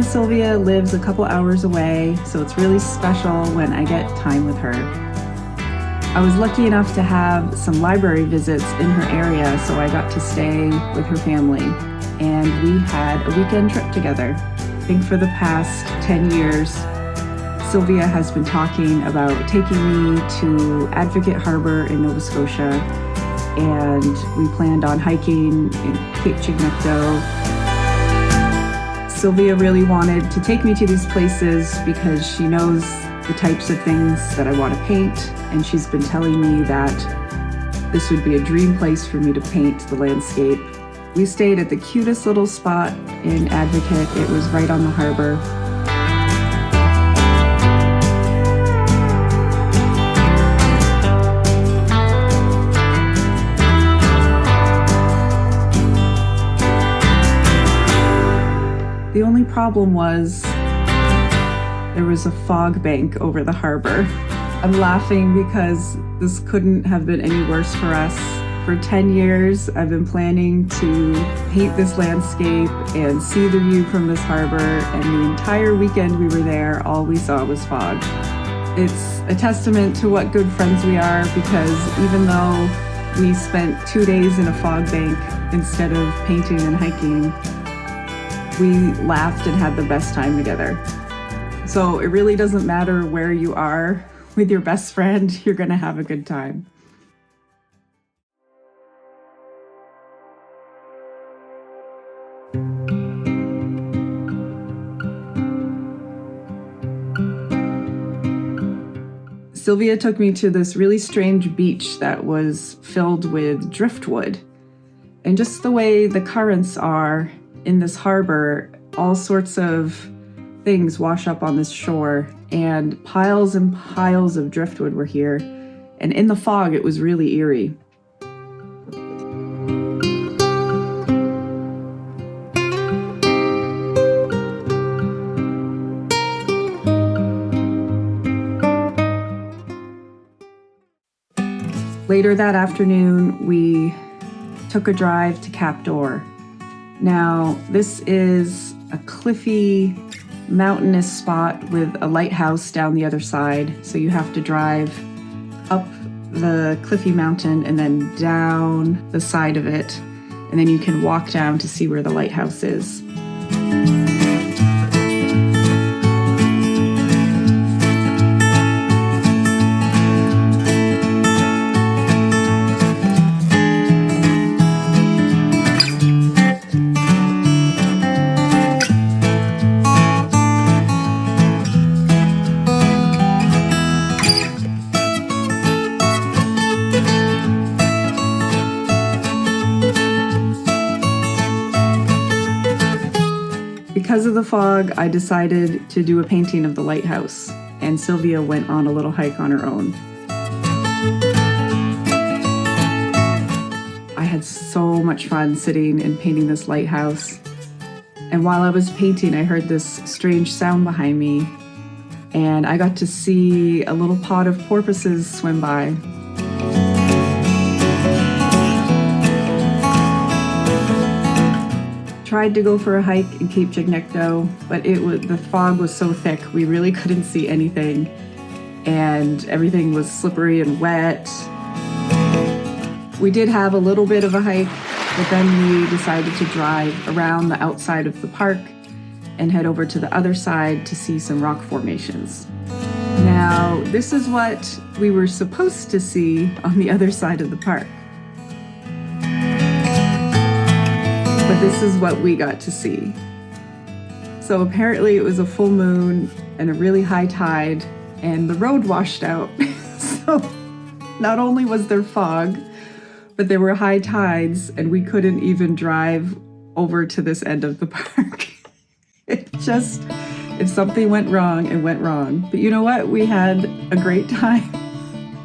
Sylvia lives a couple hours away, so it's really special when I get time with her. I was lucky enough to have some library visits in her area, so I got to stay with her family, and we had a weekend trip together. I think for the past 10 years, Sylvia has been talking about taking me to Advocate Harbour in Nova Scotia, and we planned on hiking in Cape Chignecto. Sylvia really wanted to take me to these places because she knows the types of things that I want to paint, and she's been telling me that this would be a dream place for me to paint the landscape. We stayed at the cutest little spot in Advocate. It was right on the harbor. The only problem was there was a fog bank over the harbor. I'm laughing because this couldn't have been any worse for us. For 10 years, I've been planning to paint this landscape and see the view from this harbor, and the entire weekend we were there, all we saw was fog. It's a testament to what good friends we are, because even though we spent 2 days in a fog bank instead of painting and hiking, we laughed and had the best time together. So it really doesn't matter where you are with your best friend, you're gonna have a good time. Sylvia took me to this really strange beach that was filled with driftwood. And just the way the currents are in this harbor, all sorts of things wash up on this shore, and piles of driftwood were here. And in the fog, it was really eerie. Later that afternoon, we took a drive to Cap d'Or. Now, this is a cliffy, mountainous spot with a lighthouse down the other side. So you have to drive up the cliffy mountain and then down the side of it. And then you can walk down to see where the lighthouse is. Because of the fog, I decided to do a painting of the lighthouse, and Sylvia went on a little hike on her own. I had so much fun sitting and painting this lighthouse, and while I was painting, I heard this strange sound behind me, and I got to see a little pod of porpoises swim by. Tried to go for a hike in Cape Chignecto, but the fog was so thick we really couldn't see anything, and everything was slippery and wet. We did have a little bit of a hike, but then we decided to drive around the outside of the park and head over to the other side to see some rock formations. Now, this is what we were supposed to see on the other side of the park. But this is what we got to see. So apparently it was a full moon and a really high tide, and the road washed out. So not only was there fog, but there were high tides, and we couldn't even drive over to this end of the park. If something went wrong, it went wrong. But you know what? We had a great time.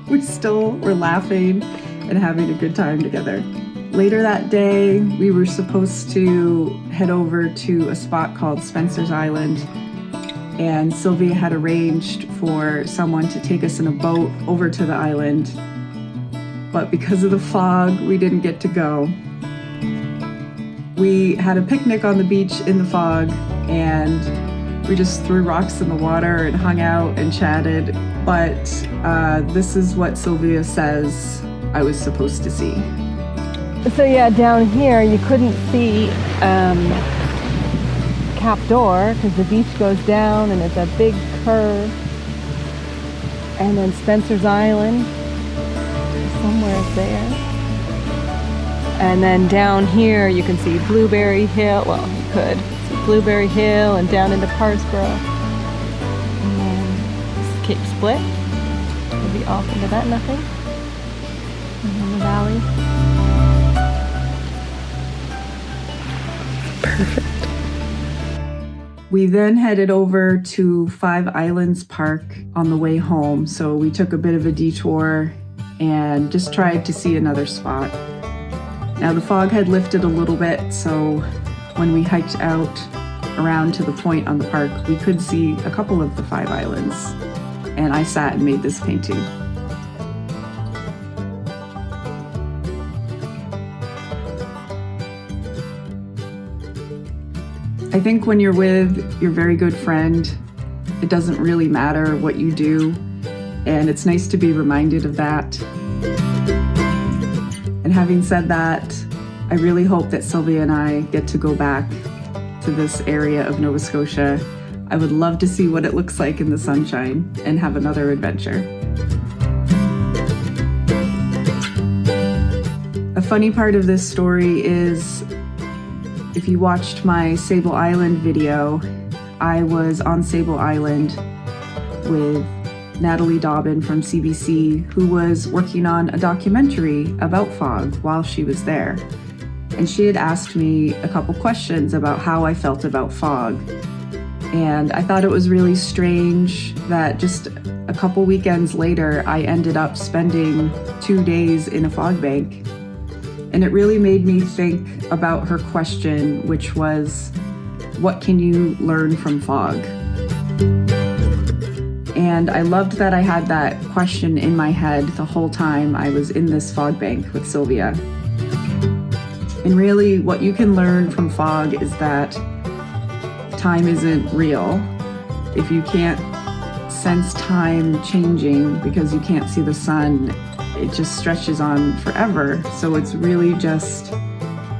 We still were laughing and having a good time together. Later that day, we were supposed to head over to a spot called Spencer's Island, and Sylvia had arranged for someone to take us in a boat over to the island. But because of the fog, we didn't get to go. We had a picnic on the beach in the fog, and We just threw rocks in the water and hung out and chatted. But this is what Sylvia says I was supposed to see. So yeah, down here you couldn't see Cap d'Or because the beach goes down and it's a big curve. And then Spencer's Island, somewhere there. And then down here you can see Blueberry Hill. Well, you could see Blueberry Hill and down into Parsborough. And then Cape Split. Maybe off into that nothing. And then the valley. Perfect. We then headed over to Five Islands Park on the way home. So we took a bit of a detour and just tried to see another spot. Now the fog had lifted a little bit, so when we hiked out around to the point on the park, we could see a couple of the Five Islands. And I sat and made this painting. I think when you're with your very good friend, it doesn't really matter what you do, and it's nice to be reminded of that. And having said that, I really hope that Sylvia and I get to go back to this area of Nova Scotia. I would love to see what it looks like in the sunshine and have another adventure. A funny part of this story is, if you watched my Sable Island video, I was on Sable Island with Natalie from CBC, who was working on a documentary about fog while she was there. And she had asked me a couple questions about how I felt about fog. And I thought it was really strange that just a couple weekends later, I ended up spending 2 days in a fog bank. And it really made me think about her question, which was, what can you learn from fog? And I loved that I had that question in my head the whole time I was in this fog bank with Sylvia. And really, what you can learn from fog is that time isn't real. If you can't sense time changing because you can't see the sun, it just stretches on forever. So it's really just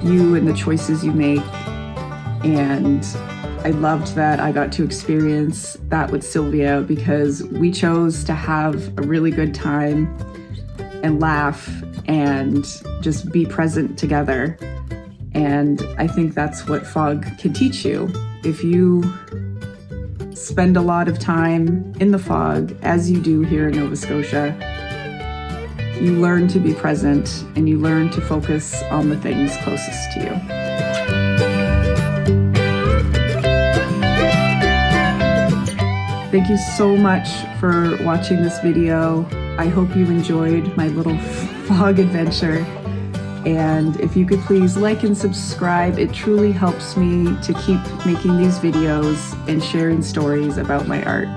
you and the choices you make. And I loved that I got to experience that with Sylvia because we chose to have a really good time and laugh and just be present together. And I think that's what fog can teach you. If you spend a lot of time in the fog, as you do here in Nova Scotia, you learn to be present and you learn to focus on the things closest to you. Thank you so much for watching this video. I hope you enjoyed my little fog adventure. And if you could please like and subscribe, it truly helps me to keep making these videos and sharing stories about my art.